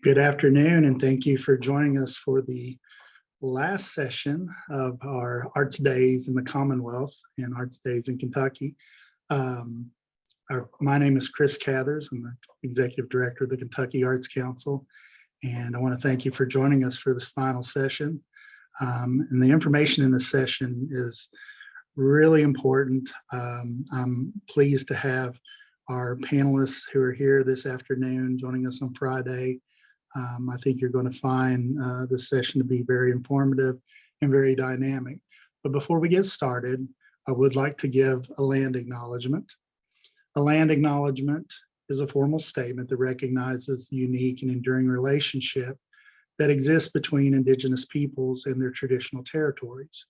Good afternoon, and thank you for joining us for the last session of our Arts Days in the Commonwealth and Arts Days in Kentucky. My name is Chris Cathers. I'm the Executive Director of the Kentucky Arts Council, and I want to thank you for joining us for this final session. And the information in this session is really important. I'm pleased to have our panelists who are here this afternoon joining us on Friday. I think you're going to find this session to be very informative and very dynamic. But before we get started, I would like to give a land acknowledgement. A land acknowledgement is a formal statement that recognizes the unique and enduring relationship that exists between Indigenous peoples and their traditional territories.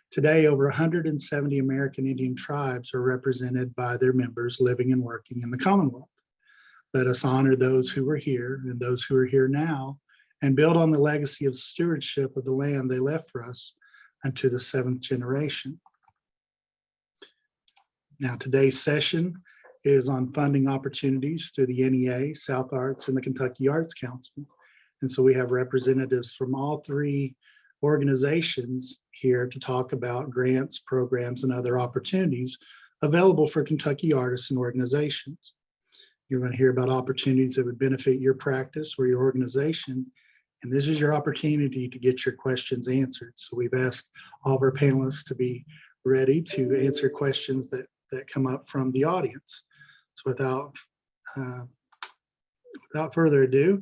Today, over 170 American Indian tribes are represented by their members living and working in the Commonwealth. Let us honor those who were here and those who are here now and build on the legacy of stewardship of the land they left for us unto the seventh generation. Now, today's session is on funding opportunities through the NEA, South Arts, and the Kentucky Arts Council. And so we have representatives from all three organizations here to talk about grants, programs, and other opportunities available for Kentucky artists and organizations. You're going to hear about opportunities that would benefit your practice or your organization. And this is your opportunity to get your questions answered. So we've asked all of our panelists to be ready to answer questions that come up from the audience. So without further ado,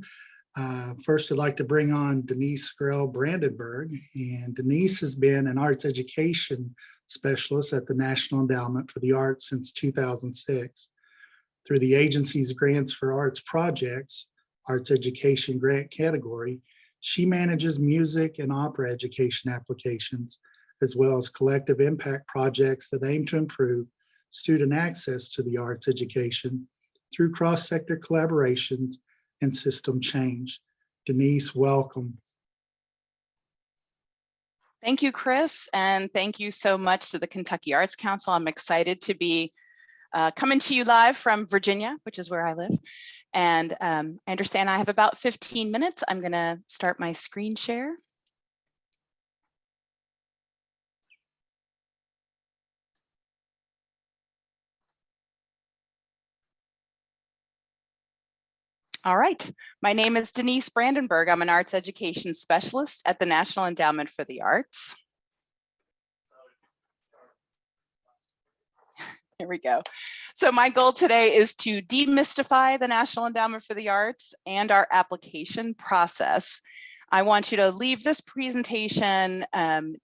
first I'd like to bring on Denise Brandenburg. And Denise has been an arts education specialist at the National Endowment for the Arts since 2006. Through the agency's Grants for Arts Projects, Arts Education Grant category, she manages music and opera education applications, as well as collective impact projects that aim to improve student access to the arts education through cross-sector collaborations and system change. Denise, welcome. Thank you, Chris, and thank you so much to the Kentucky Arts Council. I'm excited to be coming to you live from Virginia, which is where I live. And I understand I have about 15 minutes. I'm going to start my screen share. All right, my name is Denise Brandenburg. I'm an arts education specialist at the National Endowment for the Arts. Here we go. So my goal today is to demystify the National Endowment for the Arts and our application process. I want you to leave this presentation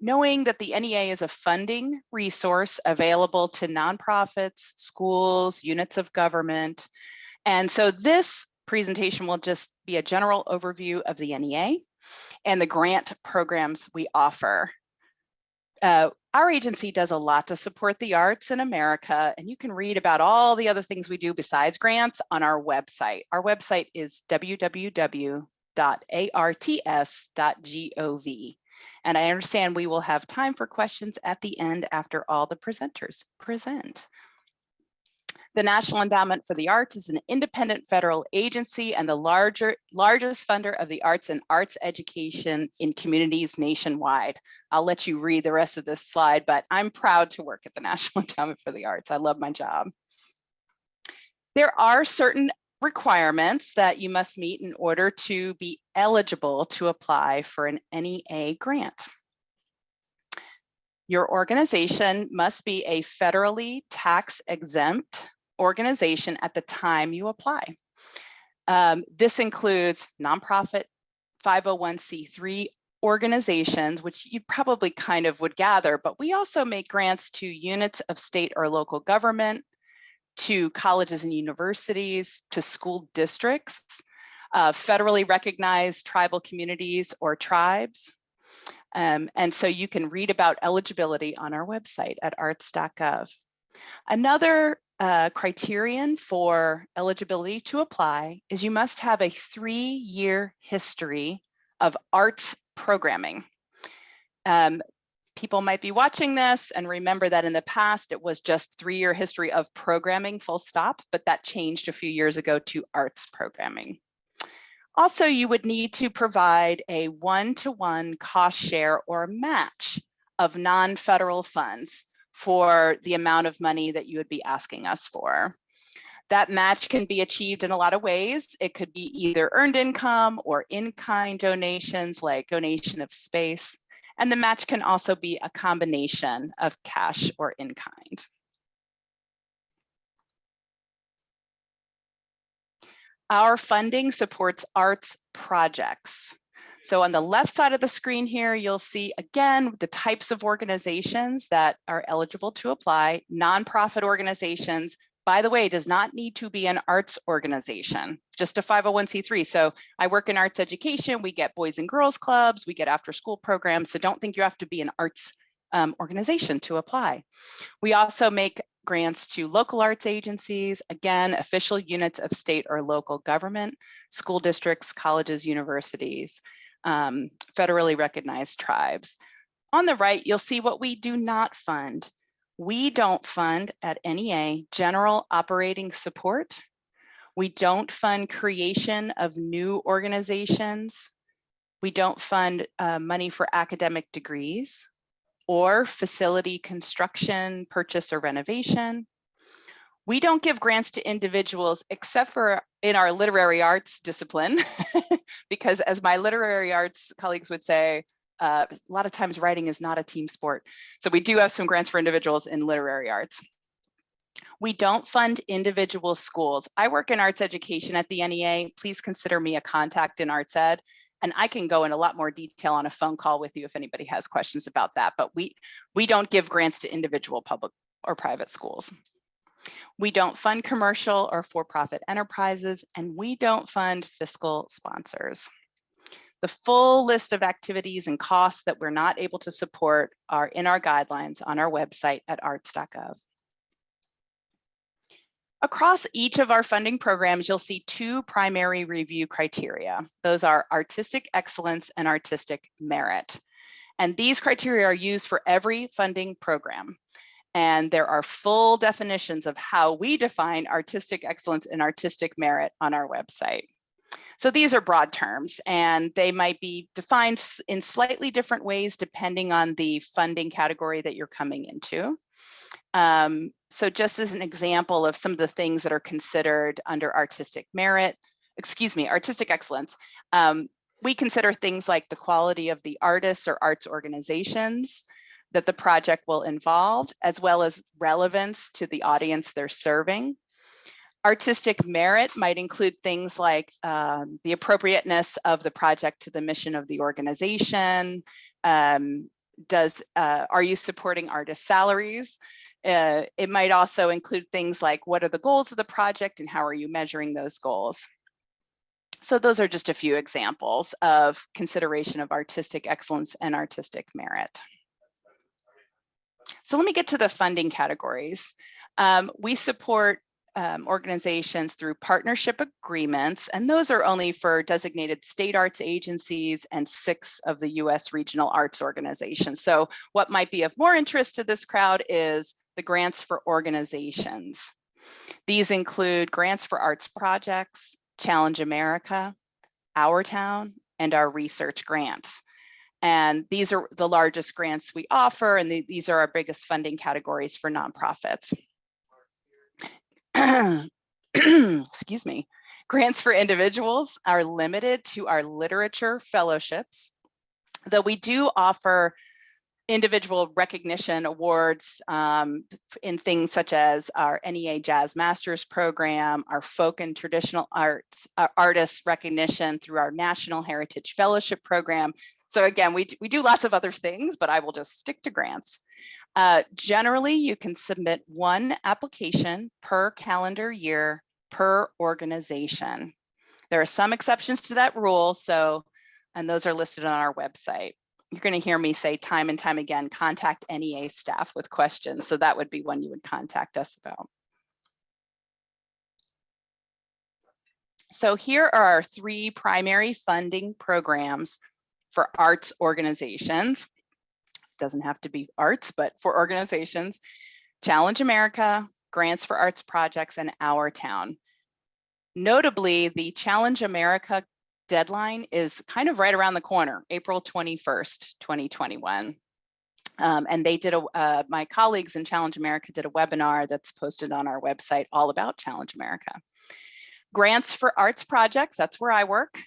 knowing that the NEA is a funding resource available to nonprofits, schools, units of government. And so this presentation will just be a general overview of the NEA and the grant programs we offer. Our agency does a lot to support the arts in America, and you can read about all the other things we do besides grants on our website. Our website is www.arts.gov. And I understand we will have time for questions at the end after all the presenters present. The National Endowment for the Arts is an independent federal agency and the largest funder of the arts and arts education in communities nationwide. I'll let you read the rest of this slide, but I'm proud to work at the National Endowment for the Arts. I love my job. There are certain requirements that you must meet in order to be eligible to apply for an NEA grant. Your organization must be a federally tax-exempt organization at the time you apply. This includes nonprofit 501c3 organizations, which you probably kind of would gather, but we also make grants to units of state or local government, to colleges and universities, to school districts, federally recognized tribal communities or tribes. And so you can read about eligibility on our website at arts.gov. Another criterion for eligibility to apply is you must have a 3-year history of arts programming. People might be watching this and remember that in the past it was just 3-year history of programming, full stop, but that changed a few years ago to arts programming. Also, you would need to provide a one-to-one cost share or match of non-federal funds for the amount of money that you would be asking us for. That match can be achieved in a lot of ways. It could be either earned income or in-kind donations like donation of space. And the match can also be a combination of cash or in-kind. Our funding supports arts projects. So on the left side of the screen here, you'll see again the types of organizations that are eligible to apply. Nonprofit organizations, by the way, does not need to be an arts organization, just a 501c3. So I work in arts education, we get boys and girls clubs, we get after school programs. So don't think you have to be an arts organization to apply. We also make grants to local arts agencies, again, official units of state or local government, school districts, colleges, universities, federally recognized tribes. On the right, you'll see what we do not fund. We don't fund at NEA general operating support. We don't fund creation of new organizations. We don't fund money for academic degrees or facility construction, purchase, or renovation. We don't give grants to individuals except for in our literary arts discipline, because as my literary arts colleagues would say, a lot of times writing is not a team sport. So we do have some grants for individuals in literary arts. We don't fund individual schools. I work in arts education at the NEA. Please consider me a contact in arts ed. And I can go in a lot more detail on a phone call with you if anybody has questions about that. But we don't give grants to individual public or private schools. We don't fund commercial or for-profit enterprises, and we don't fund fiscal sponsors. The full list of activities and costs that we're not able to support are in our guidelines on our website at arts.gov. Across each of our funding programs, you'll see two primary review criteria. Those are artistic excellence and artistic merit. And these criteria are used for every funding program. And there are full definitions of how we define artistic excellence and artistic merit on our website. So these are broad terms, and they might be defined in slightly different ways depending on the funding category that you're coming into. So just as an example of some of the things that are considered under artistic excellence, we consider things like the quality of the artists or arts organizations that the project will involve, as well as relevance to the audience they're serving. Artistic merit might include things like the appropriateness of the project to the mission of the organization. Are you supporting artist salaries? It might also include things like what are the goals of the project and how are you measuring those goals? So those are just a few examples of consideration of artistic excellence and artistic merit. So let me get to the funding categories. We support organizations through partnership agreements, and those are only for designated state arts agencies and 6 of the US regional arts organizations. So what might be of more interest to this crowd is the grants for organizations. These include grants for arts projects, Challenge America, Our Town, and our research grants. And these are the largest grants we offer, and these are our biggest funding categories for nonprofits. Excuse me. Grants for individuals are limited to our literature fellowships, though we do offer individual recognition awards in things such as our NEA Jazz Masters program, our folk and traditional arts artists recognition through our National Heritage Fellowship program. So again, we do lots of other things, but I will just stick to grants. Generally, you can submit 1 application per calendar year per organization. There are some exceptions to that rule, and those are listed on our website. You're going to hear me say time and time again, contact NEA staff with questions. So that would be one you would contact us about. So here are our 3 primary funding programs for arts organizations. Doesn't have to be arts, but for organizations: Challenge America, Grants for Arts Projects, and Our Town. Notably, the Challenge America deadline is kind of right around the corner, April 21st, 2021. And they did my colleagues in Challenge America did a webinar that's posted on our website all about Challenge America. Grants for arts projects, that's where I work.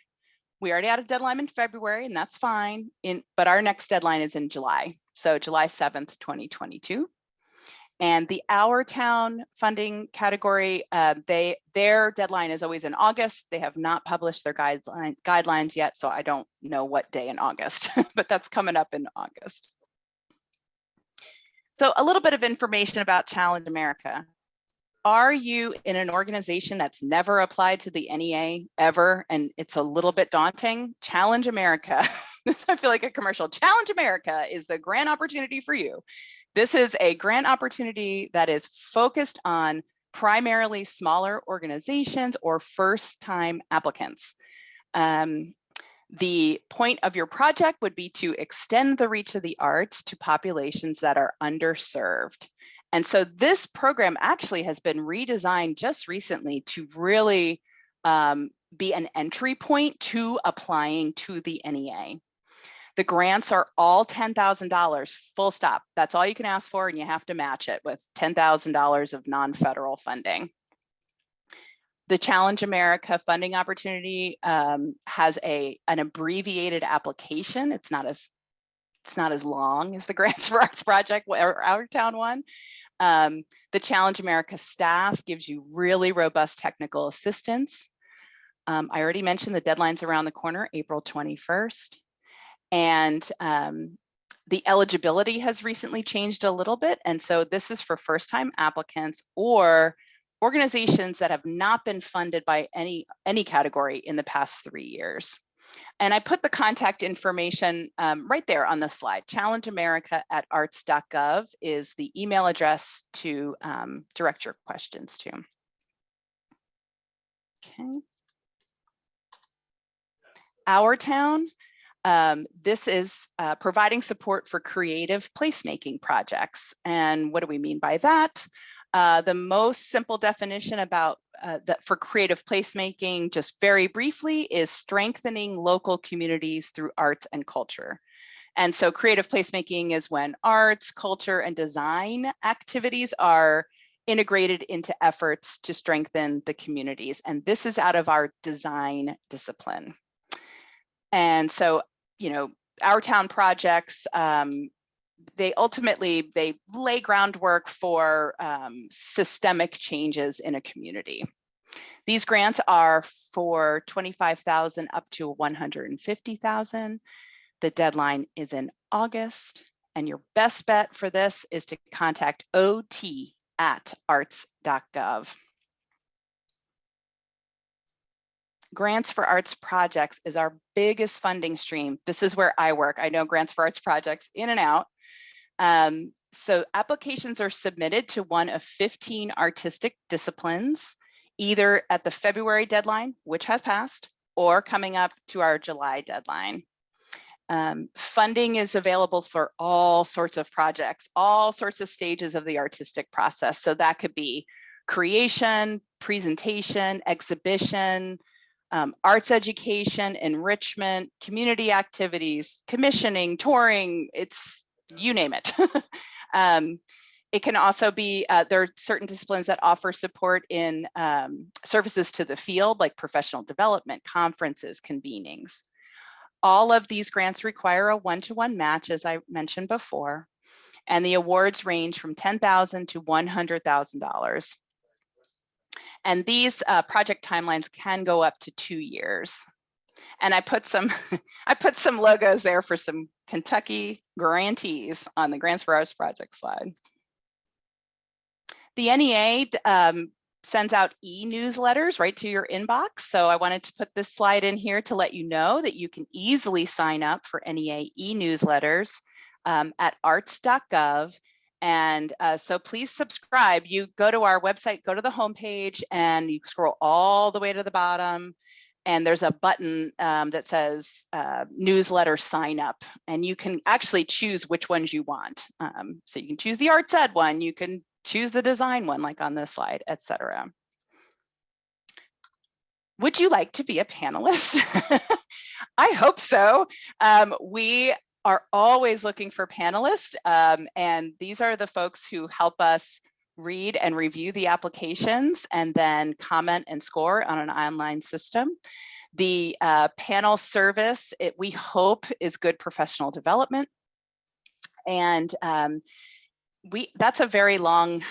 We already had a deadline in February, and that's fine. But our next deadline is in July. So July 7th, 2022. And the Our Town funding category, their deadline is always in August. They have not published their guidelines yet, so I don't know what day in August, but that's coming up in August. So a little bit of information about Challenge America. Are you in an organization that's never applied to the NEA ever, and it's a little bit daunting? Challenge America, I feel like a commercial. Challenge America is the grant opportunity for you. This is a grant opportunity that is focused on primarily smaller organizations or first-time applicants. The point of your project would be to extend the reach of the arts to populations that are underserved. And so this program actually has been redesigned just recently to really be an entry point to applying to the NEA. The grants are all $10,000, full stop. That's all you can ask for, and you have to match it with $10,000 of non-federal funding. The Challenge America funding opportunity has an abbreviated application. It's not as long as the Grants for Arts project or Our Town one. The Challenge America staff gives you really robust technical assistance. I already mentioned the deadline's around the corner, April 21st. And the eligibility has recently changed a little bit. And so this is for first-time applicants or organizations that have not been funded by any category in the past 3 years. And I put the contact information right there on the slide. challengeamerica@arts.gov is the email address to direct your questions to. Okay. Our Town, this is providing support for creative placemaking projects. And what do we mean by that? The most simple definition about that for creative placemaking, just very briefly, is strengthening local communities through arts and culture. And so creative placemaking is when arts, culture, and design activities are integrated into efforts to strengthen the communities. And this is out of our design discipline. And so, you know, Our Town projects, they lay groundwork for systemic changes in a community. These grants are for $25,000 up to $150,000. The deadline is in August, and your best bet for this is to contact ot@arts.gov. Grants for Arts projects is our biggest funding stream. This is where I work. I know Grants for Arts projects in and out. So applications are submitted to one of 15 artistic disciplines, either at the February deadline, which has passed, or coming up to our July deadline. Funding is available for all sorts of projects, all sorts of stages of the artistic process. So that could be creation, presentation, exhibition, arts education, enrichment, community activities, commissioning, touring, it's you name it. It can also be, there are certain disciplines that offer support in services to the field, like professional development, conferences, convenings. All of these grants require a one-to-one match, as I mentioned before, and the awards range from $10,000 to $100,000. And these project timelines can go up to 2 years. And I put some logos there for some Kentucky grantees on the Grants for Arts project slide. The NEA sends out e-newsletters right to your inbox. So I wanted to put this slide in here to let you know that you can easily sign up for NEA e-newsletters at arts.gov. And so please subscribe. You go to our website, go to the homepage, and you scroll all the way to the bottom. And there's a button that says newsletter sign up. And you can actually choose which ones you want. So you can choose the arts ed one, you can choose the design one, like on this slide, etc. Would you like to be a panelist? I hope so. We are always looking for panelists, and these are the folks who help us read and review the applications and then comment and score on an online system. The panel service, we hope, is good professional development. And that's a very long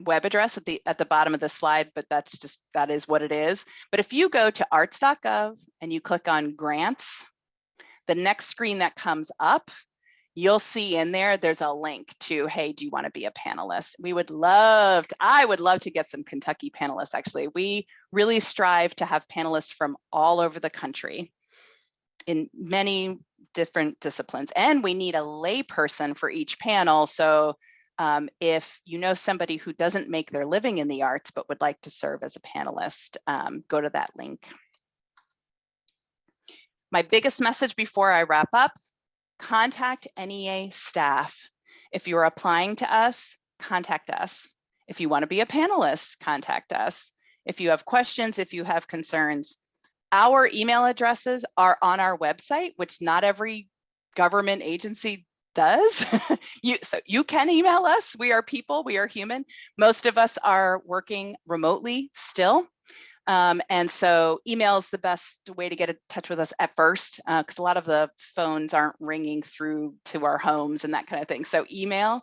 web address at the bottom of the slide, but that is what it is. But if you go to arts.gov and you click on grants, the next screen that comes up, you'll see in there's a link to, hey, do you want to be a panelist? I would love to get some Kentucky panelists, actually. We really strive to have panelists from all over the country in many different disciplines. And we need a layperson for each panel. So if you know somebody who doesn't make their living in the arts, but would like to serve as a panelist, go to that link. My biggest message before I wrap up, contact NEA staff. If you're applying to us, contact us. If you want to be a panelist, contact us. If you have questions, if you have concerns, our email addresses are on our website, which not every government agency does. So you can email us. We are people, we are human. Most of us are working remotely still. And so email is the best way to get in touch with us at first, because a lot of the phones aren't ringing through to our homes and that kind of thing. So email.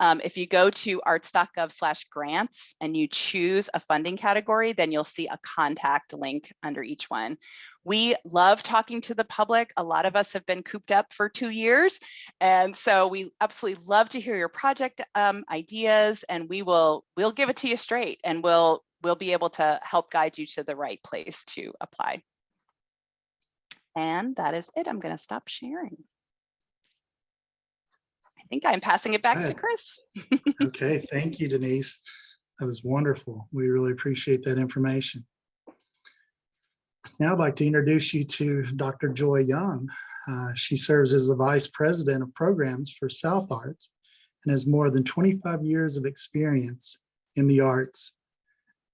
If you go to arts.gov/grants and you choose a funding category, then you'll see a contact link under each one. We love talking to the public. A lot of us have been cooped up for 2 years. And so we absolutely love to hear your project ideas, and we'll give it to you straight, and we'll be able to help guide you to the right place to apply. And that is it. I'm going to stop sharing. I think I'm passing it back to Chris. Okay, thank you, Denise. That was wonderful. We really appreciate that information. Now I'd like to introduce you to Dr. Joy Young. She serves as the Vice President of Programs for South Arts and has more than 25 years of experience in the arts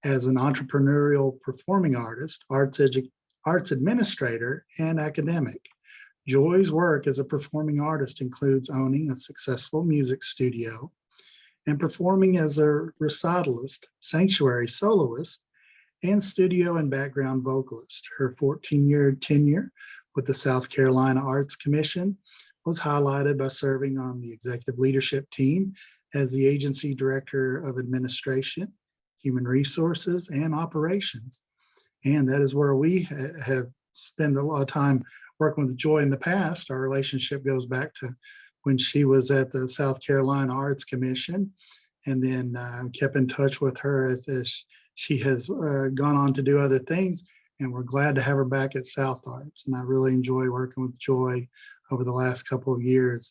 as an entrepreneurial performing artist, arts administrator, and academic. Joy's work as a performing artist includes owning a successful music studio and performing as a recitalist, sanctuary soloist, and studio and background vocalist. Her 14-year tenure with the South Carolina Arts Commission was highlighted by serving on the executive leadership team as the agency director of administration, human resources, and operations. And that is where we have spent a lot of time working with Joy in the past. Our relationship goes back to when she was at the South Carolina Arts Commission, and then kept in touch with her as she has gone on to do other things. And we're glad to have her back at South Arts. And I really enjoy working with Joy over the last couple of years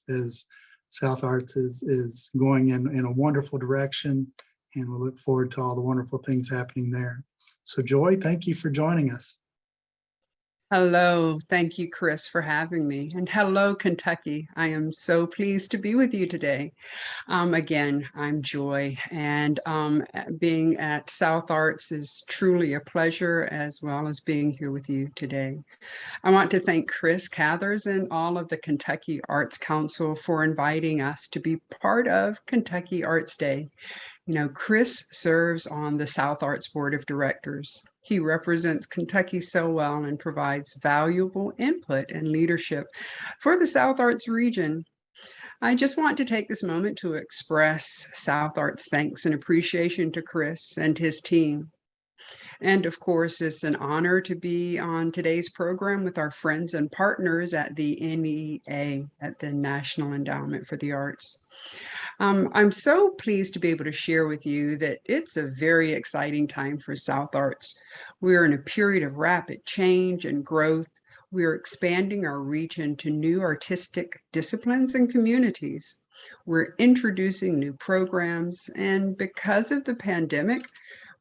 as South Arts is going in a wonderful direction. And we look forward to all the wonderful things happening there. So Joy, thank you for joining us. Hello, thank you, Chris, for having me. And hello, Kentucky. I am so pleased to be with you today. Again, I'm Joy, and being at South Arts is truly a pleasure, as well as being here with you today. I want to thank Chris Cathers and all of the Kentucky Arts Council for inviting us to be part of Kentucky Arts Day. You know, Chris serves on the South Arts Board of Directors. He represents Kentucky so well and provides valuable input and leadership for the South Arts region. I just want to take this moment to express South Arts thanks and appreciation to Chris and his team. And of course, it's an honor to be on today's program with our friends and partners at the NEA, at the National Endowment for the Arts. I'm so pleased to be able to share with you that it's a very exciting time for South Arts. We're in a period of rapid change and growth. We're expanding our reach into new artistic disciplines and communities. We're introducing new programs, and because of the pandemic,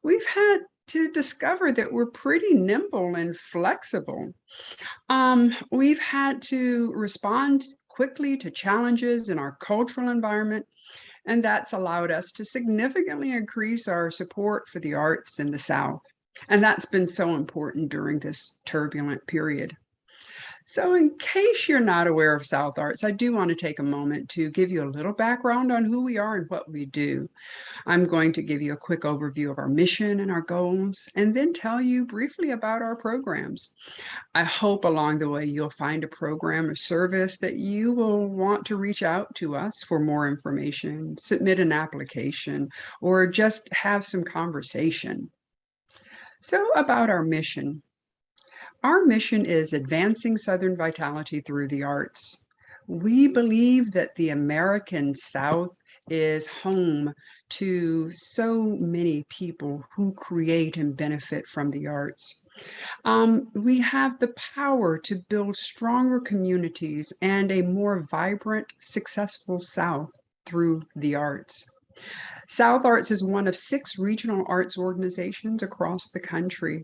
we've had to discover that we're pretty nimble and flexible. We've had to respond quickly to challenges in our cultural environment, and that's allowed us to significantly increase our support for the arts in the South. And that's been so important during this turbulent period. So in case you're not aware of South Arts, I do want to take a moment to give you a little background on who we are and what we do. I'm going to give you a quick overview of our mission and our goals, and then tell you briefly about our programs. I hope along the way you'll find a program or service that you will want to reach out to us for more information, submit an application, or just have some conversation. So about our mission. Our mission is advancing Southern vitality through the arts. We believe that the American South is home to so many people who create and benefit from the arts. We have the power to build stronger communities and a more vibrant, successful South through the arts. South Arts is one of 6 regional arts organizations across the country.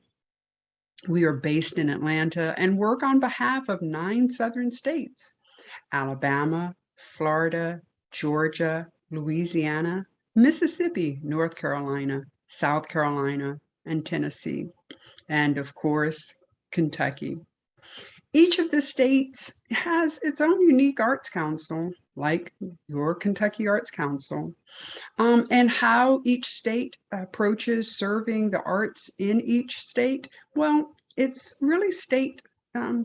We are based in Atlanta and work on behalf of 9 Southern states: Alabama, Florida, Georgia, Louisiana, Mississippi, North Carolina, South Carolina, and Tennessee, and of course, Kentucky. Each of the states has its own unique arts council, like your Kentucky Arts Council, and how each state approaches serving the arts in each state. Well, it's really state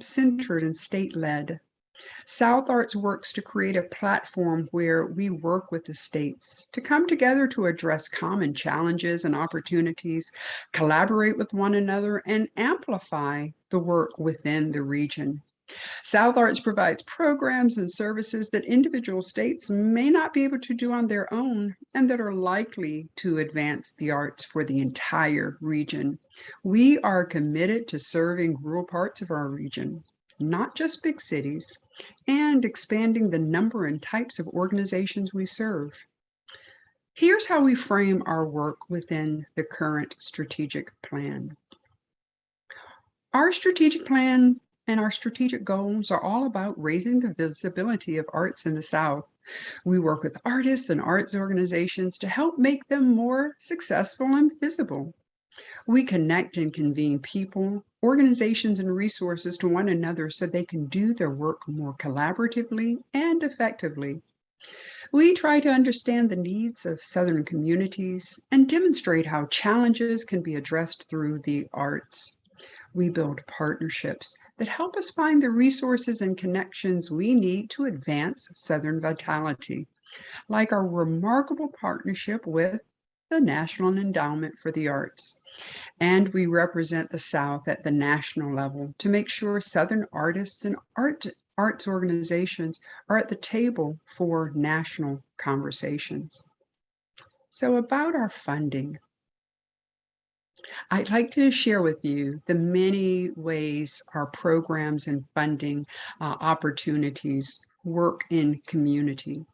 centered and state led. South Arts works to create a platform where we work with the states to come together to address common challenges and opportunities, collaborate with one another, and amplify the work within the region. South Arts provides programs and services that individual states may not be able to do on their own and that are likely to advance the arts for the entire region. We are committed to serving rural parts of our region, not just big cities, and expanding the number and types of organizations we serve. Here's how we frame our work within the current strategic plan. Our strategic plan and our strategic goals are all about raising the visibility of arts in the South. We work with artists and arts organizations to help make them more successful and visible. We connect and convene people, organizations, and resources to one another so they can do their work more collaboratively and effectively. We try to understand the needs of Southern communities and demonstrate how challenges can be addressed through the arts. We build partnerships that help us find the resources and connections we need to advance Southern vitality, like our remarkable partnership with the National Endowment for the Arts. And we represent the South at the national level to make sure Southern artists and arts organizations are at the table for national conversations. So about our funding, I'd like to share with you the many ways our programs and funding opportunities work in community.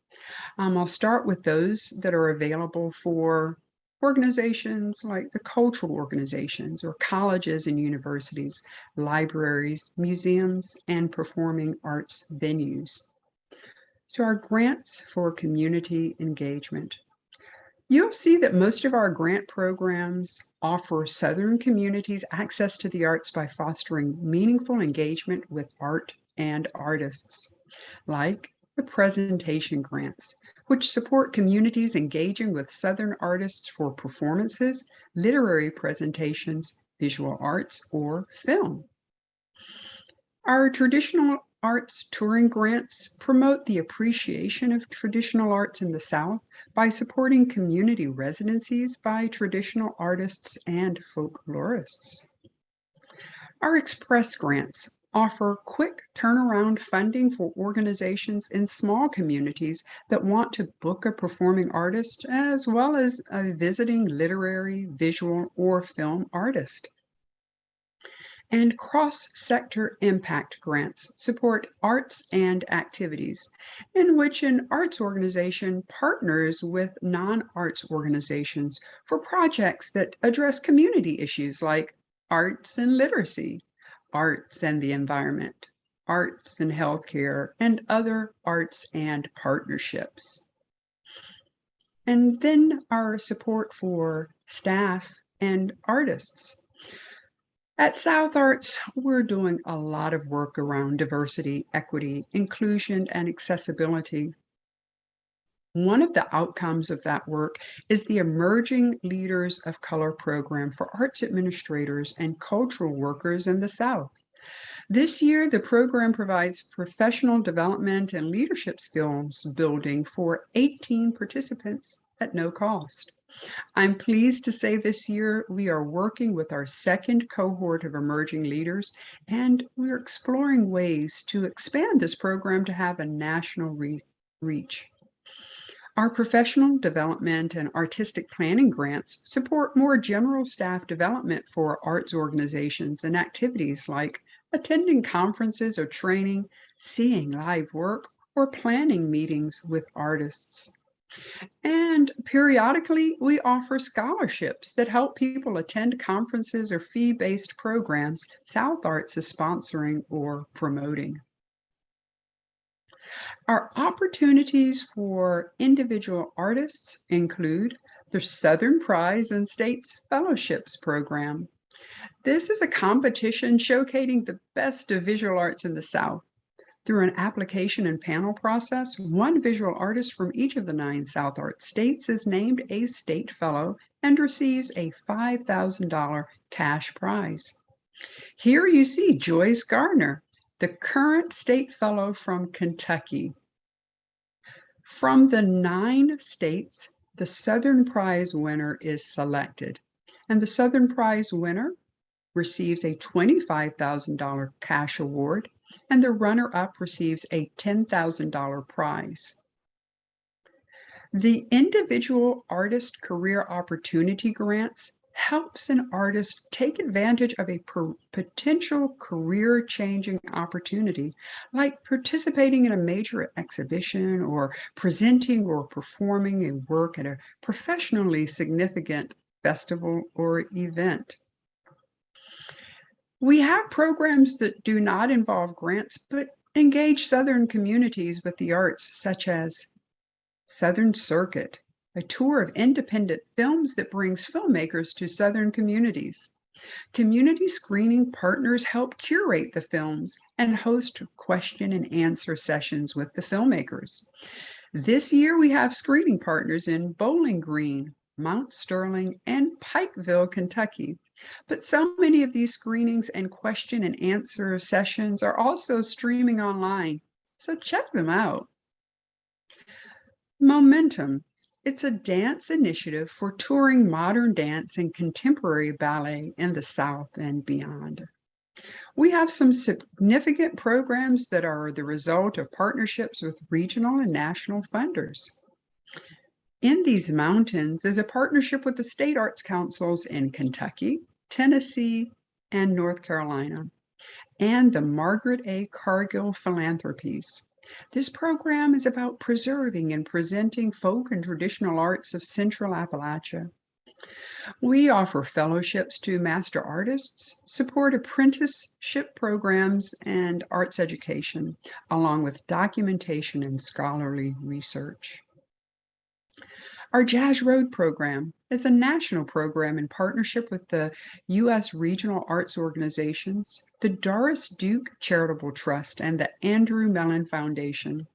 I'll start with those that are available for organizations like the cultural organizations or colleges and universities, libraries, museums, and performing arts venues. So our grants for community engagement. You'll see that most of our grant programs offer Southern communities access to the arts by fostering meaningful engagement with art and artists, like the presentation grants, which support communities engaging with Southern artists for performances, literary presentations, visual arts, or film. Our traditional arts touring grants promote the appreciation of traditional arts in the South by supporting community residencies by traditional artists and folklorists. Our express grants offer quick turnaround funding for organizations in small communities that want to book a performing artist as well as a visiting literary, visual, or film artist. And cross-sector impact grants support arts and activities in which an arts organization partners with non-arts organizations for projects that address community issues like arts and literacy, arts and the environment, arts and healthcare, and other arts and partnerships. And then our support for staff and artists. At South Arts, we're doing a lot of work around diversity, equity, inclusion, and accessibility. One of the outcomes of that work is the Emerging Leaders of Color program for arts administrators and cultural workers in the South. This year, the program provides professional development and leadership skills building for 18 participants at no cost. I'm pleased to say this year we are working with our second cohort of emerging leaders, and we're exploring ways to expand this program to have a national reach. Our professional development and artistic planning grants support more general staff development for arts organizations and activities like attending conferences or training, seeing live work, or planning meetings with artists. And periodically, we offer scholarships that help people attend conferences or fee-based programs South Arts is sponsoring or promoting. Our opportunities for individual artists include the Southern Prize and States Fellowships Program. This is a competition showcasing the best of visual arts in the South. Through an application and panel process, one visual artist from each of the 9 South Arts states is named a state fellow and receives a $5,000 cash prize. Here you see Joyce Gardner, the current state fellow from Kentucky. From the 9 states, the Southern Prize winner is selected, and the Southern Prize winner receives a $25,000 cash award, and the runner-up receives a $10,000 prize. The Individual Artist Career Opportunity Grants helps an artist take advantage of a potential career-changing opportunity, like participating in a major exhibition or presenting or performing a work at a professionally significant festival or event. We have programs that do not involve grants, but engage Southern communities with the arts, such as Southern Circuit, a tour of independent films that brings filmmakers to Southern communities. Community screening partners help curate the films and host question and answer sessions with the filmmakers. This year, we have screening partners in Bowling Green, Mount Sterling, and Pikeville, Kentucky. But so many of these screenings and question and answer sessions are also streaming online, so check them out. Momentum. It's a dance initiative for touring modern dance and contemporary ballet in the South and beyond. We have some significant programs that are the result of partnerships with regional and national funders. In these mountains is a partnership with the state arts councils in Kentucky, Tennessee, and North Carolina, and the Margaret A. Cargill Philanthropies. This program is about preserving and presenting folk and traditional arts of Central Appalachia. We offer fellowships to master artists, support apprenticeship programs and arts education, along with documentation and scholarly research. Our Jazz Road program is a national program in partnership with the U.S. Regional Arts Organizations, the Doris Duke Charitable Trust, and the Andrew Mellon Foundation.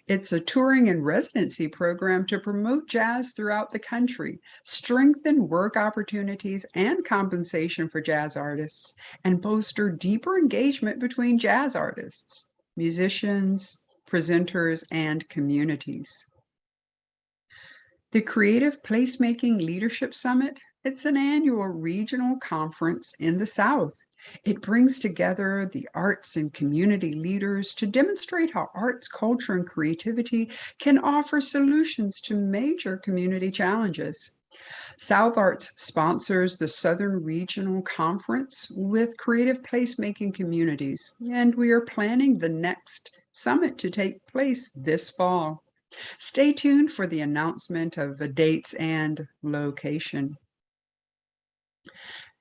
It's a touring and residency program to promote jazz throughout the country, strengthen work opportunities and compensation for jazz artists, and bolster deeper engagement between jazz artists, musicians, presenters, and communities. The Creative Placemaking Leadership Summit, it's an annual regional conference in the South. It brings together the arts and community leaders to demonstrate how arts, culture, and creativity can offer solutions to major community challenges. South Arts sponsors the Southern Regional Conference with creative placemaking communities, and we are planning the next summit to take place this fall. Stay tuned for the announcement of the dates and location.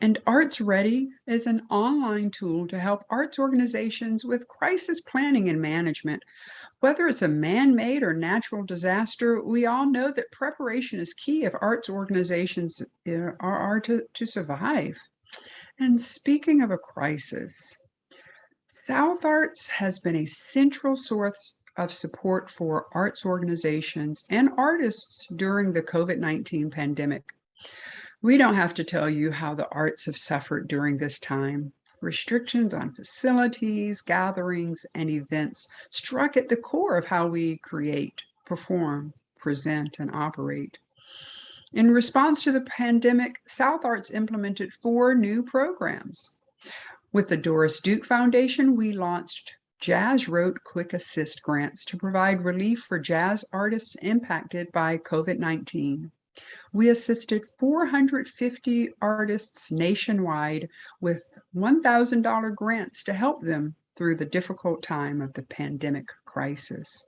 And Arts Ready is an online tool to help arts organizations with crisis planning and management. Whether it's a man-made or natural disaster, we all know that preparation is key if arts organizations are to survive. And speaking of a crisis, South Arts has been a central source of support for arts organizations and artists during the COVID-19 pandemic. We don't have to tell you how the arts have suffered during this time. Restrictions on facilities, gatherings, and events struck at the core of how we create, perform, present, and operate. In response to the pandemic, South Arts implemented 4 new programs. With the Doris Duke Foundation, we launched Jazz Wrote Quick Assist grants to provide relief for jazz artists impacted by COVID-19. We assisted 450 artists nationwide with $1,000 grants to help them through the difficult time of the pandemic crisis.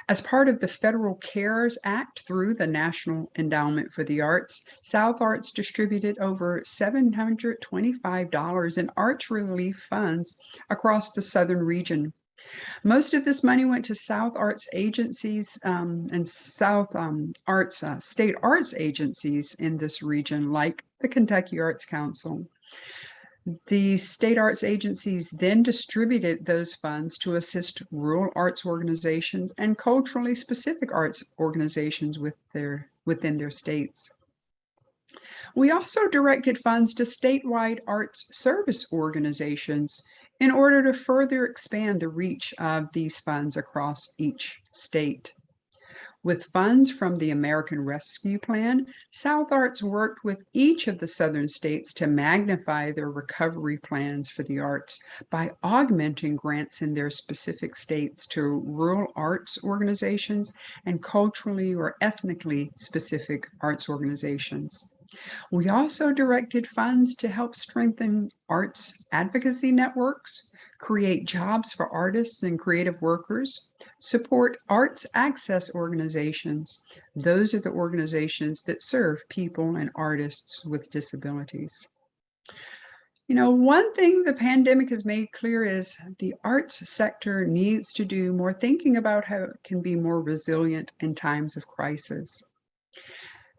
As part of the Federal CARES Act through the National Endowment for the Arts, South Arts distributed over $725 in arts relief funds across the southern region. Most of this money went to South Arts agencies and South Arts state arts agencies in this region, like the Kentucky Arts Council. The state arts agencies then distributed those funds to assist rural arts organizations and culturally specific arts organizations within their states. We also directed funds to statewide arts service organizations in order to further expand the reach of these funds across each state. With funds from the American Rescue Plan, South Arts worked with each of the southern states to magnify their recovery plans for the arts by augmenting grants in their specific states to rural arts organizations and culturally or ethnically specific arts organizations. We also directed funds to help strengthen arts advocacy networks, create jobs for artists and creative workers, support arts access organizations. Those are the organizations that serve people and artists with disabilities. You know, one thing the pandemic has made clear is the arts sector needs to do more thinking about how it can be more resilient in times of crisis.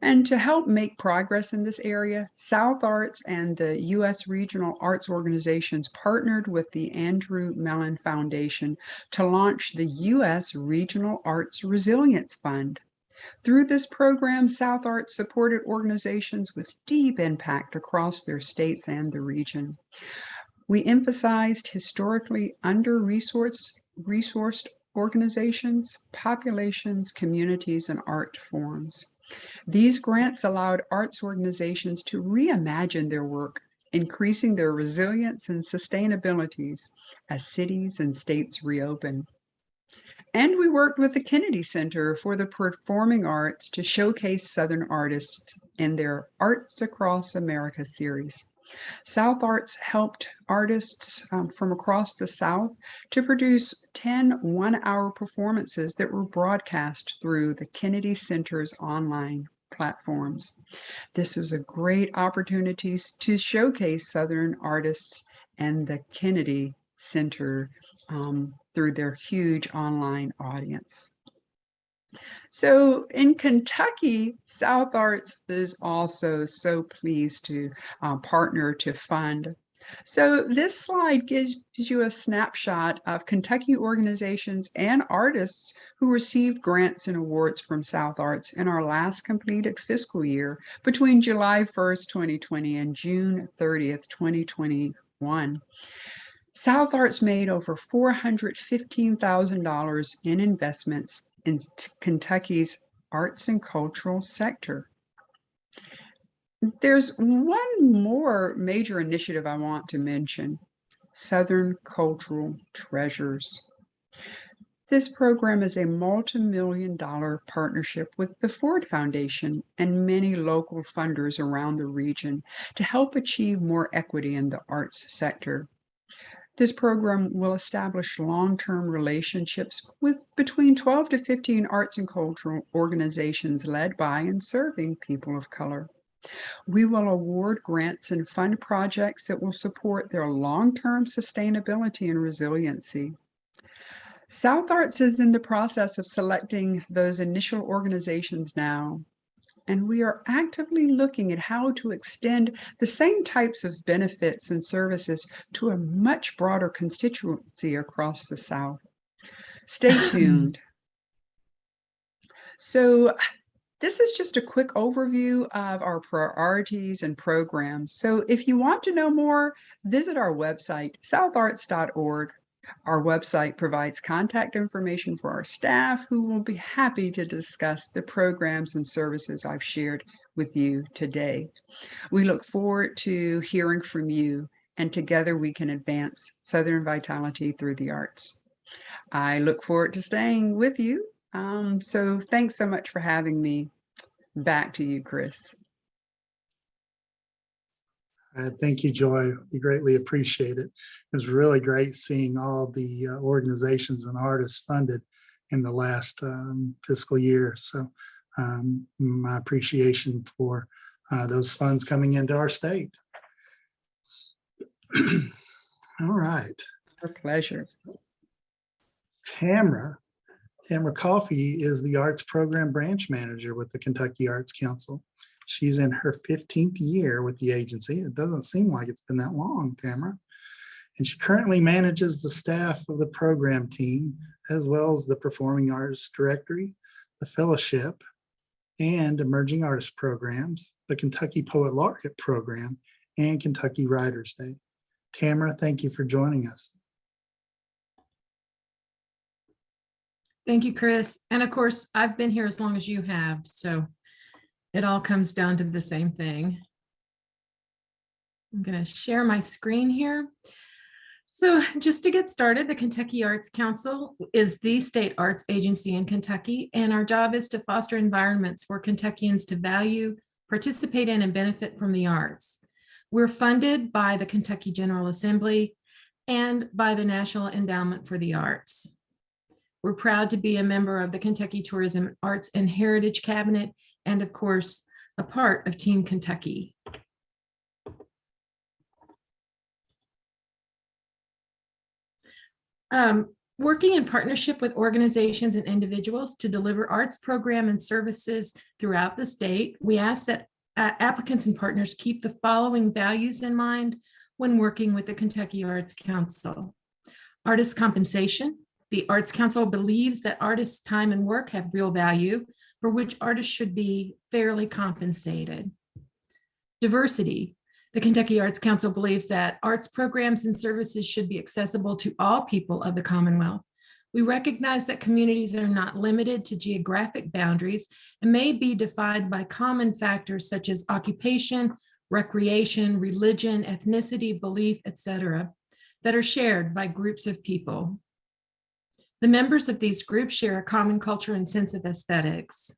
And to help make progress in this area, South Arts and the U.S. Regional Arts Organizations partnered with the Andrew Mellon Foundation to launch the U.S. Regional Arts Resilience Fund. Through this program, South Arts supported organizations with deep impact across their states and the region. We emphasized historically under-resourced organizations, populations, communities, and art forms. These grants allowed arts organizations to reimagine their work, increasing their resilience and sustainabilities as cities and states reopen. And we worked with the Kennedy Center for the Performing Arts to showcase Southern artists in their Arts Across America series. South Arts helped artists from across the South to produce 10 one-hour performances that were broadcast through the Kennedy Center's online platforms. This was a great opportunity to showcase Southern artists and the Kennedy Center through their huge online audience. So in Kentucky, South Arts is also so pleased to partner to fund. So this slide gives you a snapshot of Kentucky organizations and artists who received grants and awards from South Arts in our last completed fiscal year between July 1st, 2020 and June 30th, 2021. South Arts made over $415,000 in investments in Kentucky's arts and cultural sector. There's one more major initiative I want to mention, Southern Cultural Treasures. This program is a multi-million-dollar partnership with the Ford Foundation and many local funders around the region to help achieve more equity in the arts sector. This program will establish long-term relationships with between 12 to 15 arts and cultural organizations led by and serving people of color. We will award grants and fund projects that will support their long-term sustainability and resiliency. South Arts is in the process of selecting those initial organizations now. and we are actively looking at how to extend the same types of benefits and services to a much broader constituency across the South. Stay tuned. So this is just a quick overview of our priorities and programs. So if you want to know more, visit our website, southarts.org. Our website provides contact information for our staff who will be happy to discuss the programs and services I've shared with you today. We look forward to hearing from you, and together we can advance Southern vitality through the arts. I look forward to staying with you. So thanks so much for having me. Back to you, Chris. Thank you, Joy. We greatly appreciate it. It was really great seeing all the organizations and artists funded in the last fiscal year. So my appreciation for those funds coming into our state. All right. Our pleasure. Tamara Coffey is the Arts Program Branch Manager with the Kentucky Arts Council. She's in her 15th year with the agency. It doesn't seem like it's been that long, Tamara. And she currently manages the staff of the program team, as well as the Performing Arts Directory, the Fellowship, and Emerging Artists Programs, the Kentucky Poet Laureate Program, and Kentucky Writers Day. Tamara, thank you for joining us. Thank you, Chris. And of course, I've been here as long as you have, so it all comes down to the same thing. I'm going to share my screen here. So just to get started, the Kentucky Arts Council is the state arts agency in Kentucky, and our job is to foster environments for Kentuckians to value, participate in, and benefit from the arts. We're funded by the Kentucky General Assembly and by the National Endowment for the Arts. We're proud to be a member of the Kentucky Tourism, Arts, and Heritage Cabinet, and of course, a part of Team Kentucky. Working in partnership with organizations and individuals to deliver arts program and services throughout the state, we ask that applicants and partners keep the following values in mind when working with the Kentucky Arts Council. Artist compensation. The Arts Council believes that artists' time and work have real value, for which artists should be fairly compensated. Diversity. The Kentucky Arts Council believes that arts programs and services should be accessible to all people of the Commonwealth. We recognize that communities are not limited to geographic boundaries and may be defined by common factors such as occupation, recreation, religion, ethnicity, belief, etc., that are shared by groups of people. The members of these groups share a common culture and sense of aesthetics.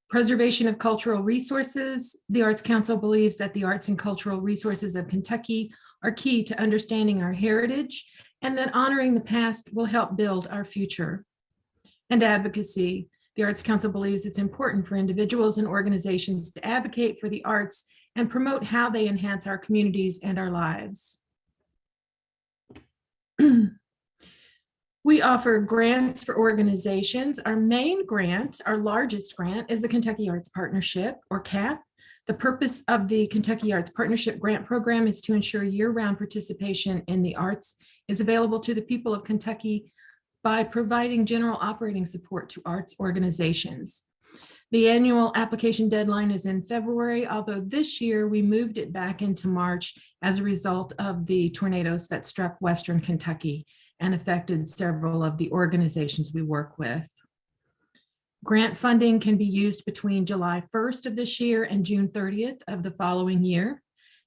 Preservation of cultural resources. The Arts Council believes that the arts and cultural resources of Kentucky are key to understanding our heritage, and that honoring the past will help build our future. And advocacy. The Arts Council believes it's important for individuals and organizations to advocate for the arts and promote how they enhance our communities and our lives. We offer grants for organizations. Our main grant, our largest grant, is the Kentucky Arts Partnership, or KAC. The purpose of the Kentucky Arts Partnership Grant Program is to ensure year-round participation in the arts is available to the people of Kentucky by providing general operating support to arts organizations. The annual application deadline is in February, although this year we moved it back into March as a result of the tornadoes that struck Western Kentucky and affected several of the organizations we work with. Grant funding can be used between July 1st of this year and June 30th of the following year,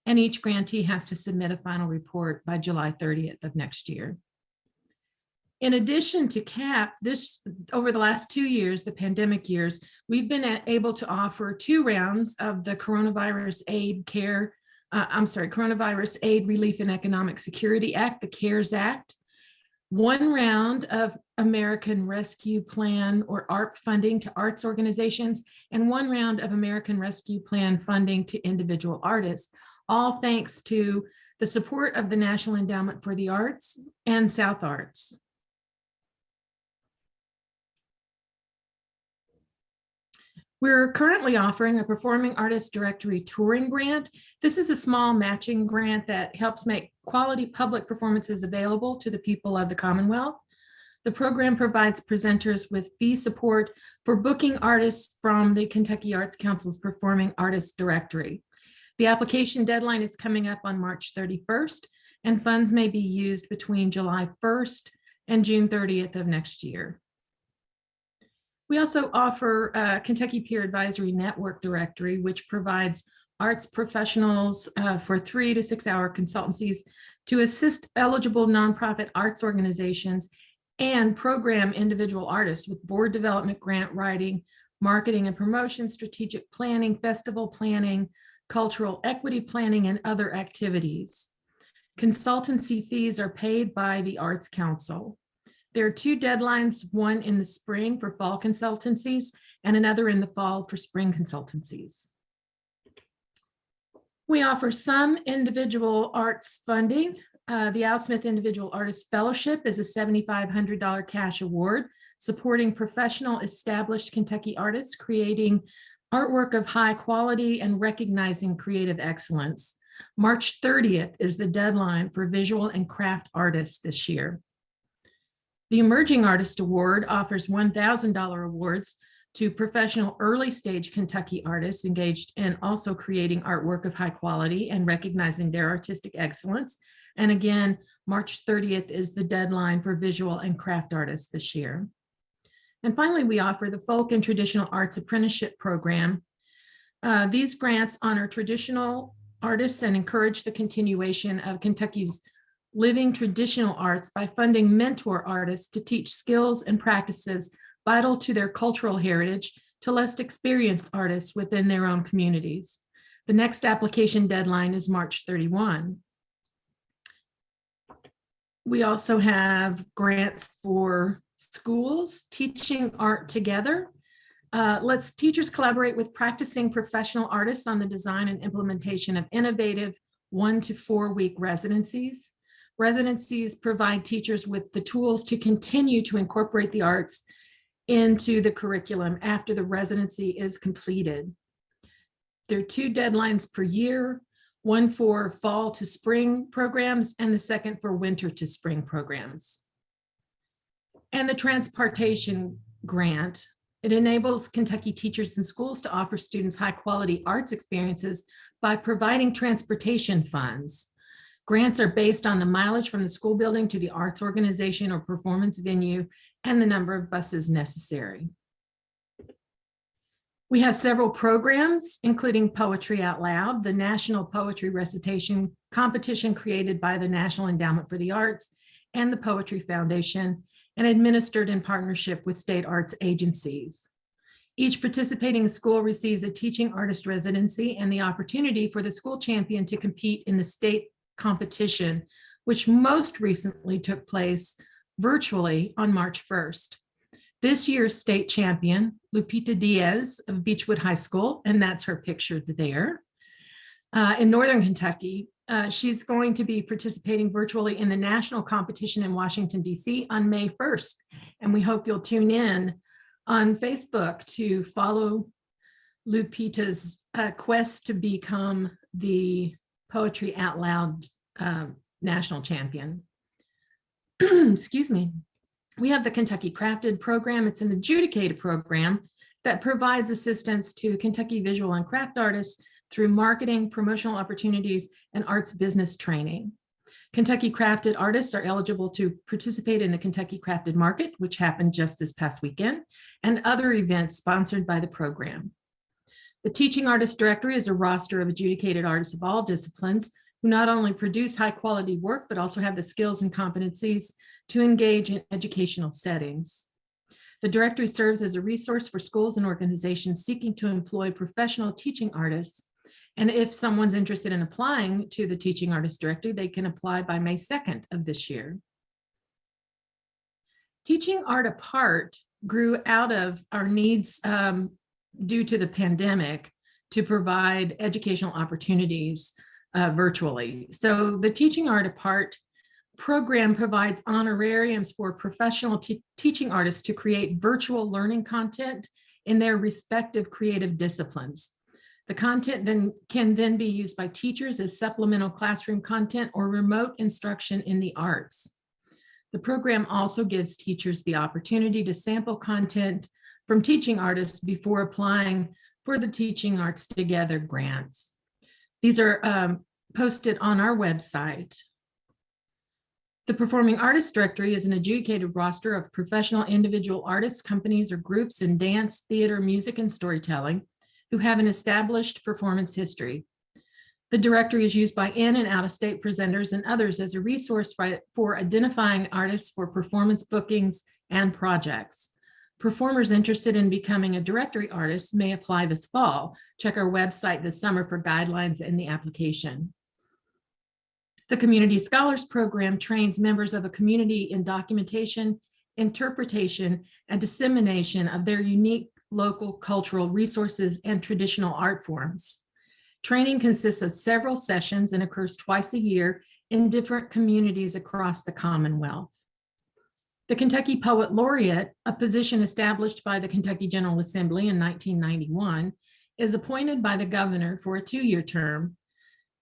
and each grantee has to submit a final report by July 30th of next year. In addition to CAP, over the last 2 years, the pandemic years, we've been able to offer 2 rounds of the Coronavirus Aid Relief and Economic Security Act, the CARES Act, 1 round of American Rescue Plan or ARP funding to arts organizations, and 1 round of American Rescue Plan funding to individual artists, all thanks to the support of the National Endowment for the Arts and South Arts. We're currently offering a Performing Artist Directory Touring Grant. This is a small matching grant that helps make quality public performances available to the people of the Commonwealth. The program provides presenters with fee support for booking artists from the Kentucky Arts Council's Performing Artists Directory. The application deadline is coming up on March 31st, and funds may be used between July 1st and June 30th of next year. We also offer Kentucky Peer Advisory Network Directory, which provides arts professionals for 3 to 6 hour consultancies to assist eligible nonprofit arts organizations and program individual artists with board development, grant writing, marketing and promotion, strategic planning, festival planning, cultural equity planning, and other activities. Consultancy fees are paid by the Arts Council. There are 2 deadlines, one in the spring for fall consultancies and another in the fall for spring consultancies. We offer some individual arts funding. The Al Smith Individual Artist Fellowship is a $7,500 cash award supporting professional established Kentucky artists creating artwork of high quality and recognizing creative excellence. March 30th is the deadline for visual and craft artists this year. The Emerging Artist Award offers $1,000 awards to professional early stage Kentucky artists engaged in also creating artwork of high quality and recognizing their artistic excellence. And again, March 30th is the deadline for visual and craft artists this year. And finally, we offer the Folk and Traditional Arts Apprenticeship Program. These grants honor traditional artists and encourage the continuation of Kentucky's living traditional arts by funding mentor artists to teach skills and practices vital to their cultural heritage to less experienced artists within their own communities. The next application deadline is March 31. We also have grants for schools teaching art together. Let's teachers collaborate with practicing professional artists on the design and implementation of innovative 1 to 4 week residencies. Residencies provide teachers with the tools to continue to incorporate the arts into the curriculum after the residency is completed. There are 2 deadlines per year, one for fall to spring programs and the second for winter to spring programs. And the Transportation Grant, it enables Kentucky teachers and schools to offer students high quality arts experiences by providing transportation funds. Grants are based on the mileage from the school building to the arts organization or performance venue and the number of buses necessary. We have several programs, including Poetry Out Loud, the national poetry recitation competition created by the National Endowment for the Arts and the Poetry Foundation, and administered in partnership with state arts agencies. Each participating school receives a teaching artist residency and the opportunity for the school champion to compete in the state competition, which most recently took place virtually on March 1st. This year's state champion, Lupita Diaz of Beechwood High School, and that's her picture there, in Northern Kentucky. She's going to be participating virtually in the national competition in Washington, D.C. on May 1st. And we hope you'll tune in on Facebook to follow Lupita's quest to become the Poetry Out Loud national champion. Excuse me. We have the Kentucky Crafted program. It's an adjudicated program that provides assistance to Kentucky visual and craft artists through marketing, promotional opportunities, and arts business training. Kentucky Crafted artists are eligible to participate in the Kentucky Crafted Market, which happened just this past weekend, and other events sponsored by the program. The Teaching Artist Directory is a roster of adjudicated artists of all disciplines who not only produce high quality work, but also have the skills and competencies to engage in educational settings. The directory serves as a resource for schools and organizations seeking to employ professional teaching artists. And if someone's interested in applying to the Teaching Artist Directory, they can apply by May 2nd of this year. Teaching Art Apart grew out of our needs due to the pandemic to provide educational opportunities virtually. So the Teaching Art Apart program provides honorariums for professional teaching artists to create virtual learning content in their respective creative disciplines. The content can then be used by teachers as supplemental classroom content or remote instruction in the arts. The program also gives teachers the opportunity to sample content from teaching artists before applying for the Teaching Arts Together grants. These are posted on our website. The Performing Artists Directory is an adjudicated roster of professional individual artists, companies, or groups in dance, theater, music, and storytelling who have an established performance history. The directory is used by in and out-of-state presenters and others as a resource for identifying artists for performance bookings and projects. Performers interested in becoming a directory artist may apply this fall. Check our website this summer for guidelines in the application. The Community Scholars Program trains members of a community in documentation, interpretation, and dissemination of their unique local cultural resources and traditional art forms. Training consists of several sessions and occurs twice a year in different communities across the Commonwealth. The Kentucky Poet Laureate, a position established by the Kentucky General Assembly in 1991, is appointed by the governor for a 2-year term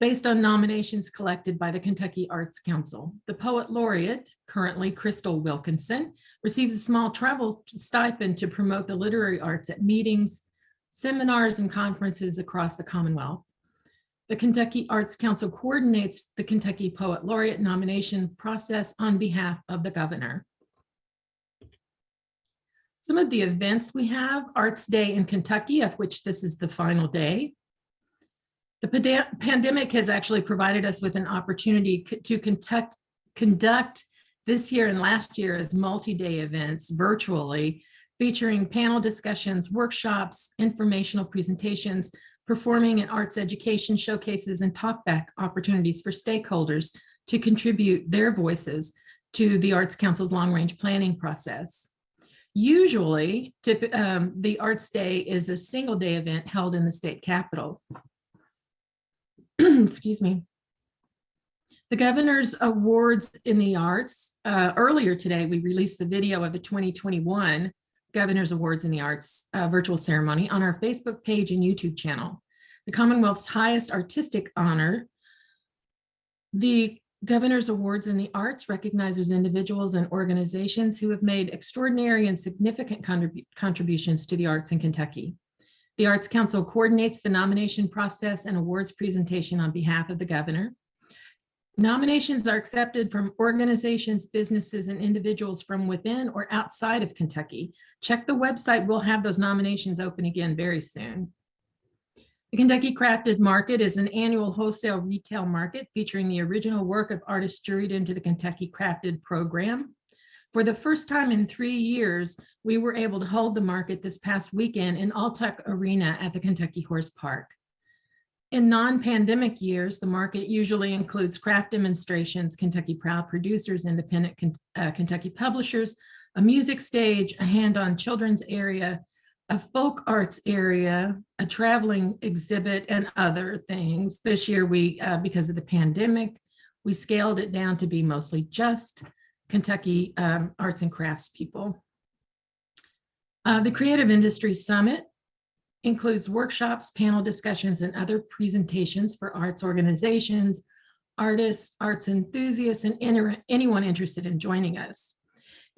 based on nominations collected by the Kentucky Arts Council. The Poet Laureate, currently Crystal Wilkinson, receives a small travel stipend to promote the literary arts at meetings, seminars, and conferences across the Commonwealth. The Kentucky Arts Council coordinates the Kentucky Poet Laureate nomination process on behalf of the governor. Some of the events we have: Arts Day in Kentucky, of which this is the final day. The pandemic has actually provided us with an opportunity to conduct this year and last year as multi-day events virtually, featuring panel discussions, workshops, informational presentations, performing and arts education showcases, and talkback opportunities for stakeholders to contribute their voices to the Arts Council's long-range planning process. Usually, the Arts Day is a single-day event held in the state capitol. Excuse me. The Governor's Awards in the Arts. Earlier today, we released the video of the 2021 Governor's Awards in the Arts virtual ceremony on our Facebook page and YouTube channel. The Commonwealth's highest artistic honor, the Governor's Awards in the Arts, recognizes individuals and organizations who have made extraordinary and significant contributions to the arts in Kentucky. The Arts Council coordinates the nomination process and awards presentation on behalf of the governor. Nominations are accepted from organizations, businesses, and individuals from within or outside of Kentucky. Check the website. We'll have those nominations open again very soon. The Kentucky Crafted Market is an annual wholesale retail market featuring the original work of artists juried into the Kentucky Crafted program. For the first time in 3 years, we were able to hold the market this past weekend in Alltuck Arena at the Kentucky Horse Park. In non-pandemic years, the market usually includes craft demonstrations, Kentucky Proud Producers, independent Kentucky publishers, a music stage, a hand-on children's area, a folk arts area, a traveling exhibit, and other things. This year, because of the pandemic, we scaled it down to be mostly just Kentucky arts and crafts people. The Creative Industry Summit includes workshops, panel discussions, and other presentations for arts organizations, artists, arts enthusiasts, and anyone interested in joining us.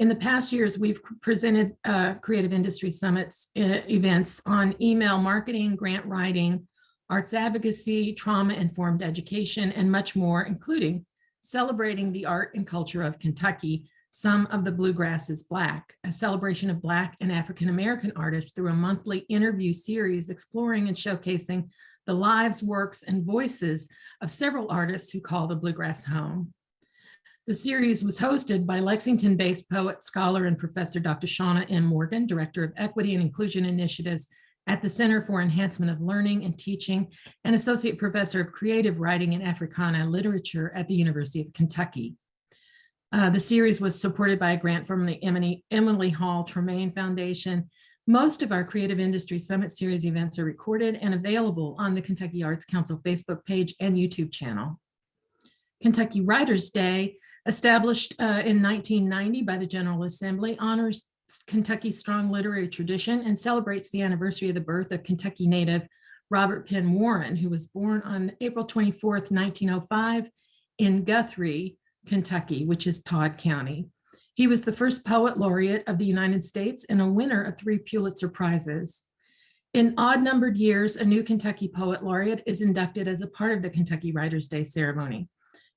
In the past years, we've presented Creative Industry Summits events on email marketing, grant writing, arts advocacy, trauma-informed education, and much more, including celebrating the art and culture of Kentucky. Some of the Bluegrass is Black, a celebration of Black and African-American artists through a monthly interview series exploring and showcasing the lives, works, and voices of several artists who call the Bluegrass home. The series was hosted by Lexington-based poet, scholar, and professor Dr. Shauna M. Morgan, Director of Equity and Inclusion Initiatives at the Center for Enhancement of Learning and Teaching, and Associate Professor of Creative Writing and Africana Literature at the University of Kentucky. The series was supported by a grant from the Emily Hall Tremaine Foundation. Most of our Creative Industry Summit Series events are recorded and available on the Kentucky Arts Council Facebook page and YouTube channel. Kentucky Writers' Day, established in 1990 by the General Assembly, honors Kentucky's strong literary tradition and celebrates the anniversary of the birth of Kentucky native Robert Penn Warren, who was born on April 24th, 1905 in Guthrie, Kentucky, which is Todd County. He was the first poet laureate of the United States and a winner of 3 Pulitzer Prizes. In odd-numbered years, a new Kentucky poet laureate is inducted as a part of the Kentucky Writers' Day ceremony.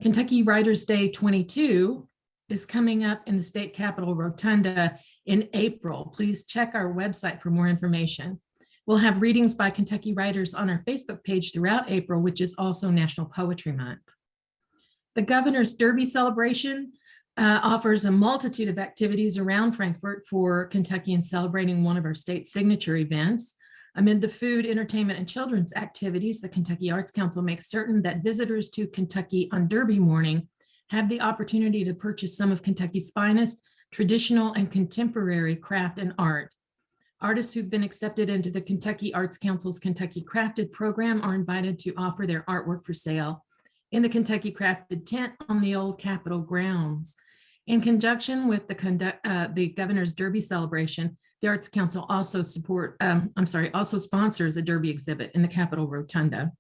Kentucky Writers' Day 22 is coming up in the state capitol rotunda in April. Please check our website for more information. We'll have readings by Kentucky writers on our Facebook page throughout April, which is also National Poetry Month. The Governor's Derby celebration offers a multitude of activities around Frankfort for Kentuckians celebrating one of our state's signature events. Amid the food, entertainment, and children's activities, the Kentucky Arts Council makes certain that visitors to Kentucky on Derby morning have the opportunity to purchase some of Kentucky's finest traditional and contemporary craft and art. Artists who've been accepted into the Kentucky Arts Council's Kentucky Crafted program are invited to offer their artwork for sale in the Kentucky Crafted tent on the old Capitol grounds. In conjunction with the Governor's Derby celebration, the Arts Council also sponsors a Derby exhibit in the Capitol Rotunda.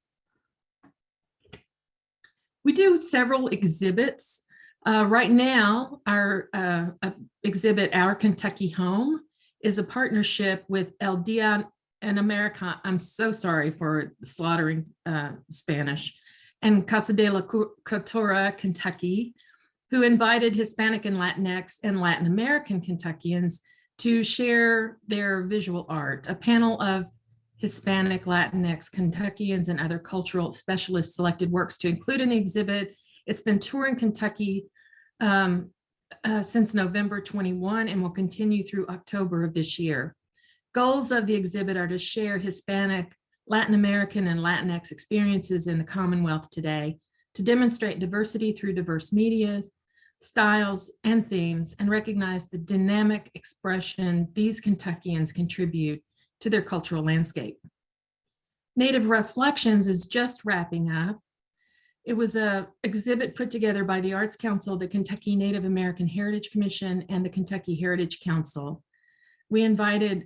We do several exhibits. Right now, our exhibit, Our Kentucky Home, is a partnership with El Dia en America. I'm so sorry for slaughtering Spanish, and Casa de la Cultura, Kentucky, who invited Hispanic and Latinx and Latin American Kentuckians to share their visual art. A panel of Hispanic, Latinx, Kentuckians, and other cultural specialists selected works to include in the exhibit. It's been touring Kentucky since November 21 and will continue through October of this year. Goals of the exhibit are to share Hispanic, Latin American, and Latinx experiences in the Commonwealth today, to demonstrate diversity through diverse medias, styles, and themes, and recognize the dynamic expression these Kentuckians contribute to their cultural landscape. Native Reflections is just wrapping up. It was an exhibit put together by the Arts Council, the Kentucky Native American Heritage Commission, and the Kentucky Heritage Council. We invited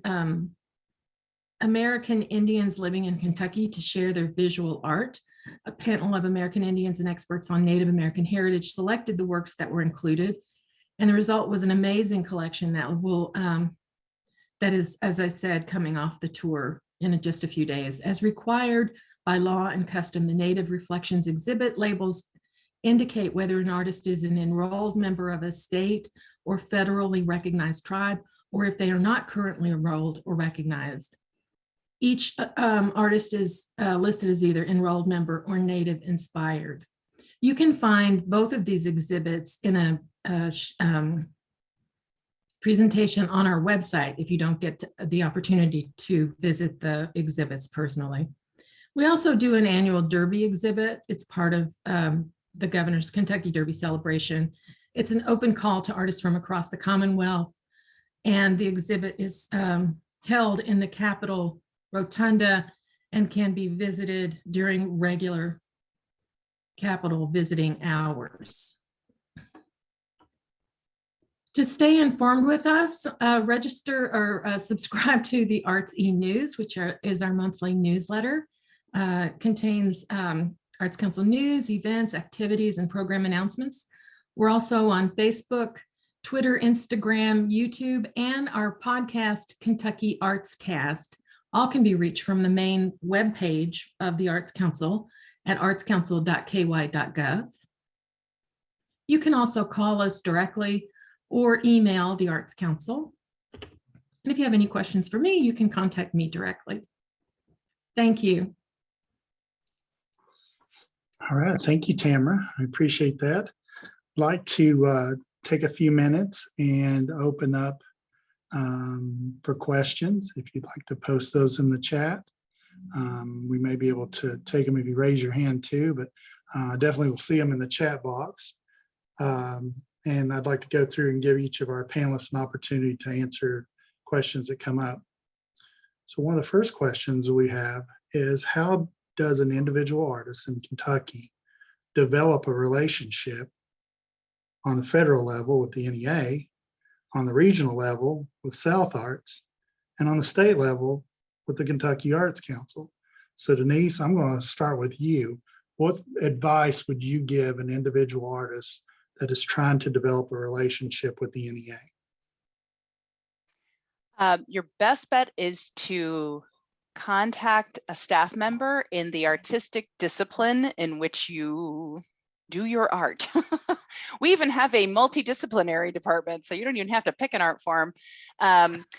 American Indians living in Kentucky to share their visual art. A panel of American Indians and experts on Native American heritage selected the works that were included, and the result was an amazing collection that is, as I said, coming off the tour in just a few days. As required by law and custom, the Native Reflections exhibit labels indicate whether an artist is an enrolled member of a state or federally recognized tribe, or if they are not currently enrolled or recognized. Each artist is listed as either enrolled member or Native inspired. You can find both of these exhibits in a presentation on our website if you don't get the opportunity to visit the exhibits personally. We also do an annual Derby exhibit. It's part of the Governor's Kentucky Derby celebration. It's an open call to artists from across the Commonwealth, and the exhibit is held in the Capitol Rotunda and can be visited during regular Capitol visiting hours. To stay informed with us, register or subscribe to the Arts e-News, which is our monthly newsletter. Contains Arts Council news, events, activities, and program announcements. We're also on Facebook, Twitter, Instagram, YouTube, and our podcast, Kentucky Arts Cast. All can be reached from the main webpage of the Arts Council at artscouncil.ky.gov. You can also call us directly or email the Arts Council. And if you have any questions for me, you can contact me directly. Thank you. All right, thank you, Tamara. I appreciate that. I'd like to take a few minutes and open up for questions. If you'd like to post those in the chat, we may be able to take them if you raise your hand too, but definitely we'll see them in the chat box. And I'd like to go through and give each of our panelists an opportunity to answer questions that come up. So one of the first questions we have is, how does an individual artist in Kentucky develop a relationship on the federal level with the NEA on the regional level with South Arts, and on the state level with the Kentucky Arts Council. So Denise, I'm going to start with you. What advice would you give an individual artist that is trying to develop a relationship with the NEA? Your best bet is to contact a staff member in the artistic discipline in which you do your art. We even have a multidisciplinary department, so you don't even have to pick an art form.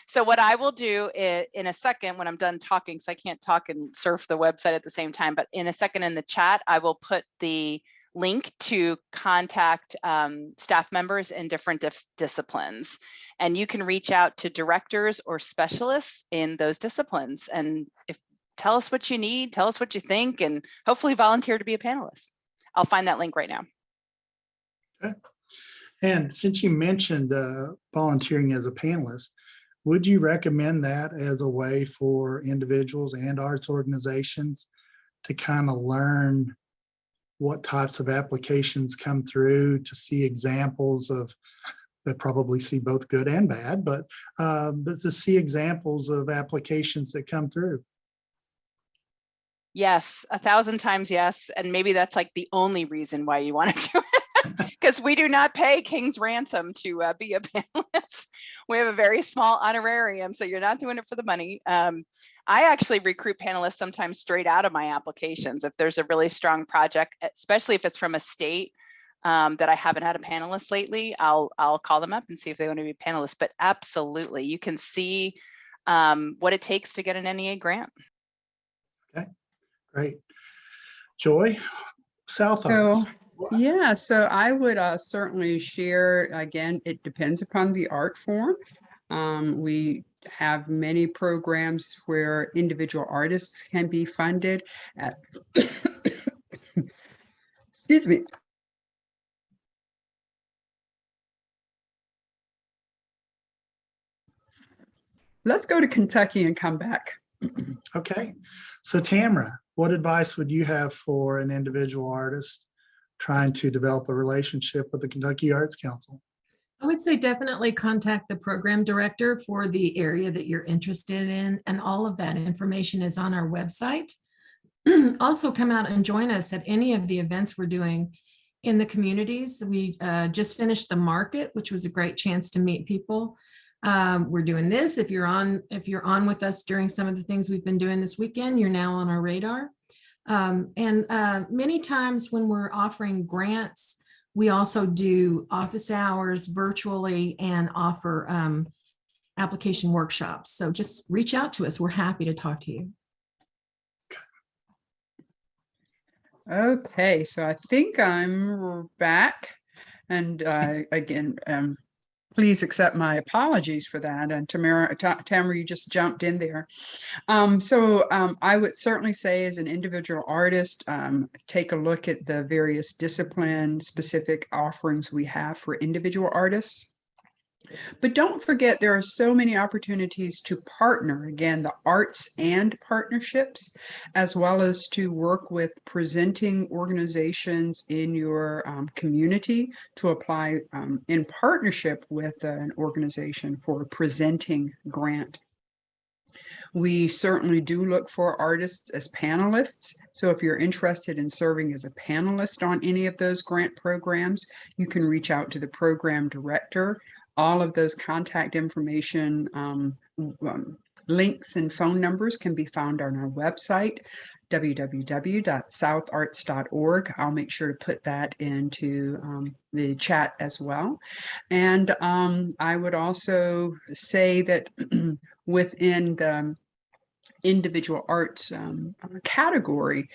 So what I will do in a second, when I'm done talking, so I can't talk and surf the website at the same time, but in a second in the chat, I will put the link to contact staff members in different disciplines. And you can reach out to directors or specialists in those disciplines. And tell us what you need, tell us what you think, and hopefully volunteer to be a panelist. I'll find that link right now. Okay. And since you mentioned volunteering as a panelist, would you recommend that as a way for individuals and arts organizations to kind of learn what types of applications come through, to see examples of, that probably see both good and bad, but to see examples of applications that come through? Yes, 1,000 times yes. And maybe that's like the only reason why you want to do it, because we do not pay King's ransom to be a panelist. We have a very small honorarium, so you're not doing it for the money. I actually recruit panelists sometimes straight out of my applications. If there's a really strong project, especially if it's from a state that I haven't had a panelist lately, I'll call them up and see if they want to be panelists. But absolutely, you can see what it takes to get an NEA grant. Okay, great. Joy, South Arts. Yeah, so I would certainly share, again, it depends upon the art form. We have many programs where individual artists can be funded at, excuse me. Let's go to Kentucky and come back. Okay, so Tamara, what advice would you have for an individual artist trying to develop a relationship with the Kentucky Arts Council? I would say definitely contact the program director for the area that you're interested in, and all of that information is on our website. Also, come out and join us at any of the events we're doing in the communities. We just finished the market, which was a great chance to meet people. We're doing this. If you're on with us during some of the things we've been doing this weekend, you're now on our radar. Many times when we're offering grants, we also do office hours virtually and offer application workshops. So just reach out to us. We're happy to talk to you. Okay, so I think I'm back. And again, please accept my apologies for that. And Tamara, you just jumped in there. I would certainly say, as an individual artist, take a look at the various discipline-specific offerings we have for individual artists. But don't forget, there are so many opportunities to partner, again, the arts and partnerships, as well as to work with presenting organizations in your community to apply in partnership with an organization for a presenting grant. We certainly do look for artists as panelists. So if you're interested in serving as a panelist on any of those grant programs, you can reach out to the program director. All of those contact information, links and phone numbers can be found on our website, www.southarts.org. I'll make sure to put that into the chat as well. And I would also say that within the individual arts category,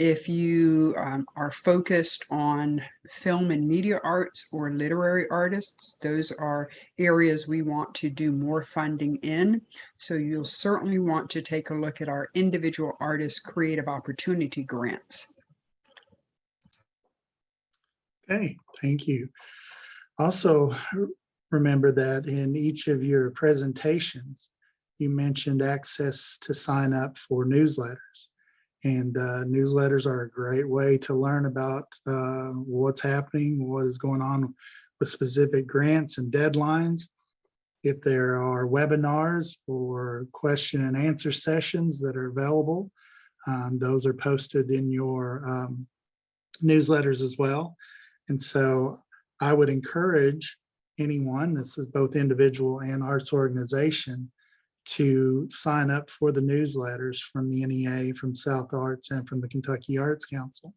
if you are focused on film and media arts or literary artists, those are areas we want to do more funding in. So you'll certainly want to take a look at our individual artist creative opportunity grants. Okay, thank you. Also, remember that in each of your presentations, you mentioned access to sign up for newsletters. And newsletters are a great way to learn about what's happening, what is going on with specific grants and deadlines. if there are webinars or question and answer sessions that are available, those are posted in your newsletters as well. And so I would encourage anyone, this is both individual and arts organization, to sign up for the newsletters from the NEA, from South Arts, and from the Kentucky Arts Council.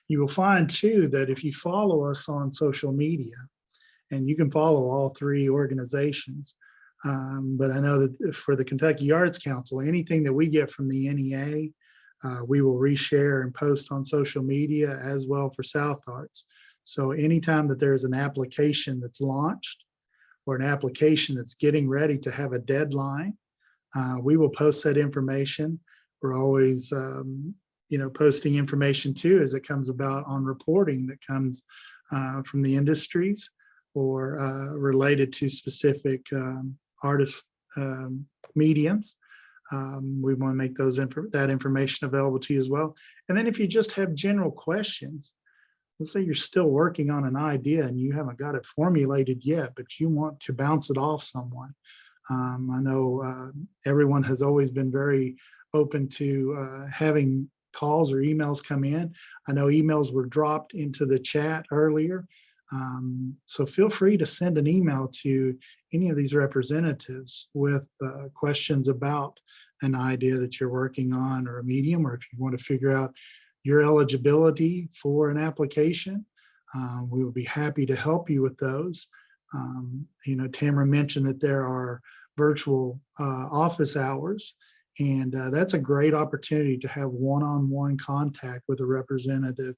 You will find too that if you follow us on social media, and you can follow all three organizations, but I know that for the Kentucky Arts Council, anything that we get from the NEA, we will reshare and post on social media, as well for South Arts. So anytime that there's an application that's launched or an application that's getting ready to have a deadline, we will post that information. We're always posting information too as it comes about on reporting that comes from the industries or related to specific artist mediums. We want to make that information available to you as well. And then if you just have general questions, let's say you're still working on an idea and you haven't got it formulated yet, but you want to bounce it off someone. I know everyone has always been very open to having calls or emails come in. I know emails were dropped into the chat earlier. So feel free to send an email to any of these representatives with questions about an idea that you're working on or a medium, or if you want to figure out your eligibility for an application, we will be happy to help you with those. Tamara mentioned that there are virtual office hours, and that's a great opportunity to have one-on-one contact with a representative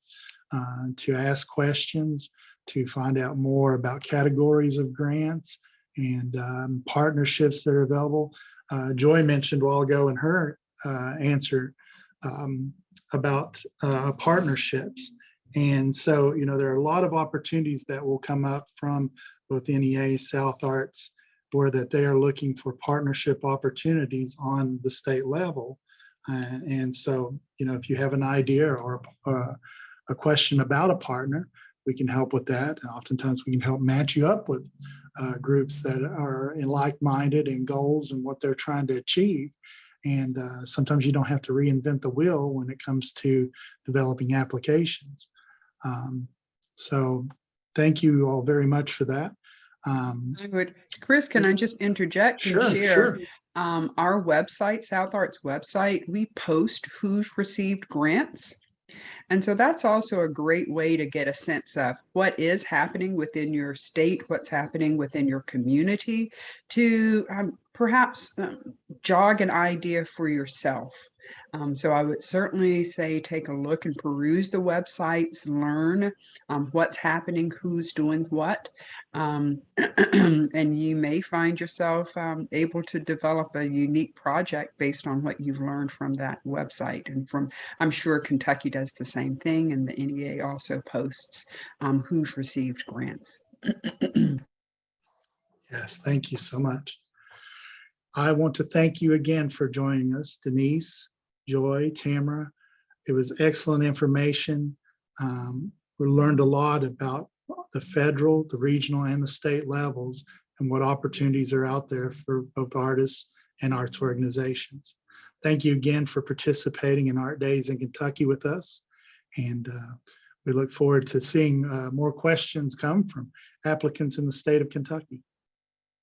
to ask questions, to find out more about categories of grants and partnerships that are available. Joy mentioned a while ago in her answer about partnerships. And so, there are a lot of opportunities that will come up from both NEA, South Arts, where that they are looking for partnership opportunities on the state level. And so, if you have an idea or a question about a partner, we can help with that. And oftentimes we can help match you up with groups that are like-minded in goals and what they're trying to achieve. And sometimes you don't have to reinvent the wheel when it comes to developing applications. So thank you all very much for that. Chris, can I just interject and share? Sure. Our website, South Arts website, we post who's received grants. And so that's also a great way to get a sense of what is happening within your state, what's happening within your community, to perhaps jog an idea for yourself. So I would certainly say take a look and peruse the websites, learn what's happening, who's doing what, and you may find yourself able to develop a unique project based on what you've learned from that website. And I'm sure Kentucky does the same thing, and the NEA also posts who's received grants. Yes, thank you so much. I want to thank you again for joining us, Denise, Joy, Tamara. It was excellent information. We learned a lot about the federal, the regional, and the state levels, and what opportunities are out there for both artists and arts organizations. Thank you again for participating in Art Days in Kentucky with us. And we look forward to seeing more questions come from applicants in the state of Kentucky.